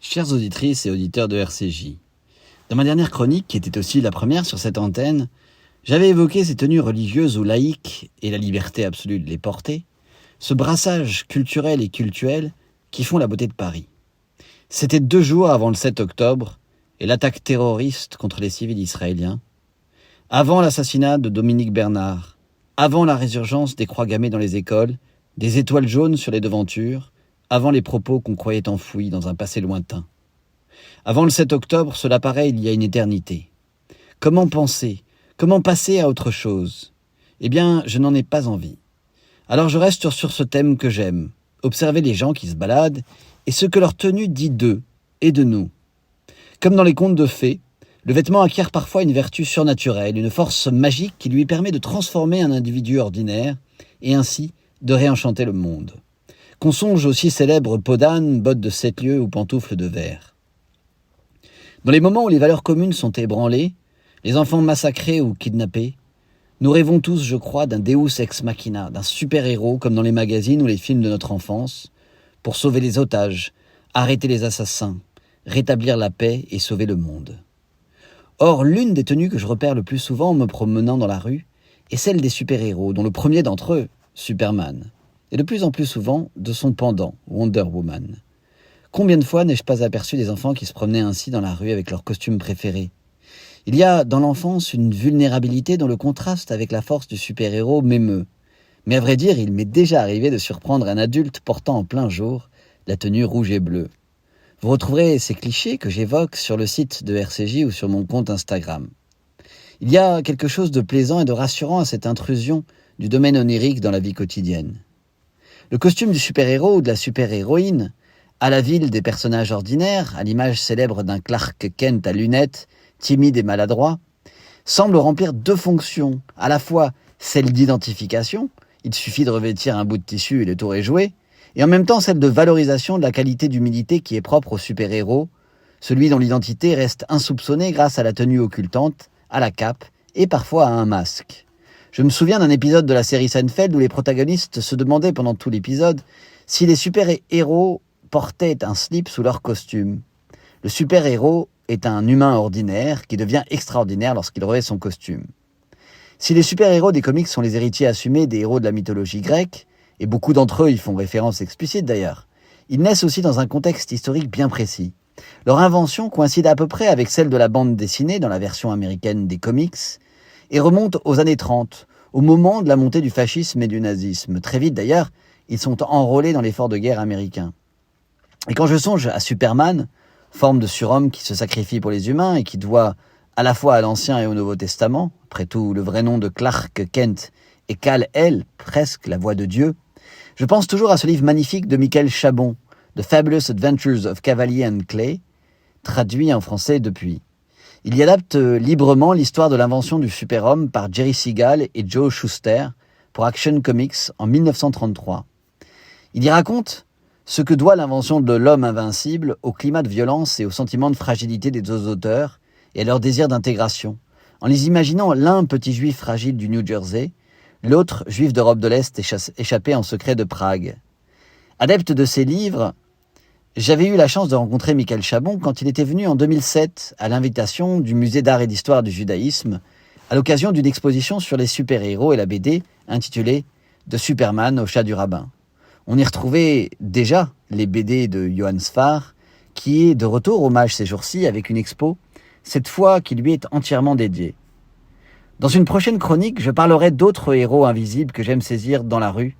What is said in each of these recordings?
Chères auditrices et auditeurs de RCJ, dans ma dernière chronique, qui était aussi la première sur cette antenne, j'avais évoqué ces tenues religieuses ou laïques et la liberté absolue de les porter, ce brassage culturel et cultuel qui font la beauté de Paris. C'était 2 jours avant le 7 octobre et l'attaque terroriste contre les civils israéliens, avant l'assassinat de Dominique Bernard, avant la résurgence des croix gammées dans les écoles, des étoiles jaunes sur les devantures, avant les propos qu'on croyait enfouis dans un passé lointain. Avant le 7 octobre, cela paraît il y a une éternité. Comment penser? Comment passer à autre chose? Eh bien, je n'en ai pas envie. Alors je reste sur ce thème que j'aime, observer les gens qui se baladent et ce que leur tenue dit d'eux et de nous. Comme dans les contes de fées, le vêtement acquiert parfois une vertu surnaturelle, une force magique qui lui permet de transformer un individu ordinaire et ainsi de réenchanter le monde. Qu'on songe aussi célèbres peaux d'âne, bottes de 7 lieues ou pantoufles de verre. Dans les moments où les valeurs communes sont ébranlées, les enfants massacrés ou kidnappés, nous rêvons tous, je crois, d'un Deus ex machina, d'un super-héros comme dans les magazines ou les films de notre enfance, pour sauver les otages, arrêter les assassins, rétablir la paix et sauver le monde. Or, l'une des tenues que je repère le plus souvent en me promenant dans la rue est celle des super-héros, dont le premier d'entre eux, Superman, et de plus en plus souvent de son pendant, Wonder Woman. Combien de fois n'ai-je pas aperçu des enfants qui se promenaient ainsi dans la rue avec leurs costumes préférés? Il y a dans l'enfance une vulnérabilité dont le contraste avec la force du super-héros m'émeut. Mais à vrai dire, il m'est déjà arrivé de surprendre un adulte portant en plein jour la tenue rouge et bleue. Vous retrouverez ces clichés que j'évoque sur le site de RCJ ou sur mon compte Instagram. Il y a quelque chose de plaisant et de rassurant à cette intrusion du domaine onirique dans la vie quotidienne. Le costume du super-héros ou de la super-héroïne, à la ville des personnages ordinaires, à l'image célèbre d'un Clark Kent à lunettes, timide et maladroit, semble remplir 2 fonctions, à la fois celle d'identification, il suffit de revêtir un bout de tissu et le tour est joué, et en même temps celle de valorisation de la qualité d'humilité qui est propre au super-héros, celui dont l'identité reste insoupçonnée grâce à la tenue occultante, à la cape et parfois à un masque. Je me souviens d'un épisode de la série Seinfeld où les protagonistes se demandaient pendant tout l'épisode si les super-héros portaient un slip sous leur costume. Le super-héros est un humain ordinaire qui devient extraordinaire lorsqu'il revêt son costume. Si les super-héros des comics sont les héritiers assumés des héros de la mythologie grecque, et beaucoup d'entre eux y font référence explicite d'ailleurs, ils naissent aussi dans un contexte historique bien précis. Leur invention coïncide à peu près avec celle de la bande dessinée dans la version américaine des comics, et remonte aux années 30, au moment de la montée du fascisme et du nazisme. Très vite d'ailleurs, ils sont enrôlés dans l'effort de guerre américain. Et quand je songe à Superman, forme de surhomme qui se sacrifie pour les humains et qui doit à la fois à l'Ancien et au Nouveau Testament, après tout le vrai nom de Clark Kent est Kal-El, presque la voix de Dieu, je pense toujours à ce livre magnifique de Michael Chabon, The Fabulous Adventures of Cavalier and Clay, traduit en français depuis. Il y adapte librement l'histoire de l'invention du super-homme par Jerry Siegel et Joe Shuster pour Action Comics en 1933. Il y raconte ce que doit l'invention de l'homme invincible au climat de violence et au sentiment de fragilité des 2 auteurs et à leur désir d'intégration, en les imaginant l'un petit juif fragile du New Jersey, l'autre juif d'Europe de l'Est échappé en secret de Prague. Adepte de ces livres, j'avais eu la chance de rencontrer Michael Chabon quand il était venu en 2007 à l'invitation du Musée d'art et d'histoire du judaïsme à l'occasion d'une exposition sur les super-héros et la BD intitulée « De Superman au chat du rabbin ». On y retrouvait déjà les BD de Johann Sfar, qui est de retour hommage ces jours-ci avec une expo, cette fois qui lui est entièrement dédiée. Dans une prochaine chronique, je parlerai d'autres héros invisibles que j'aime saisir dans la rue,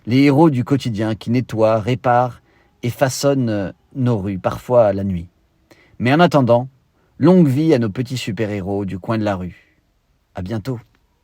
les héros du quotidien qui nettoient, réparent et façonnent nos rues, parfois la nuit. Mais en attendant, longue vie à nos petits super-héros du coin de la rue. À bientôt.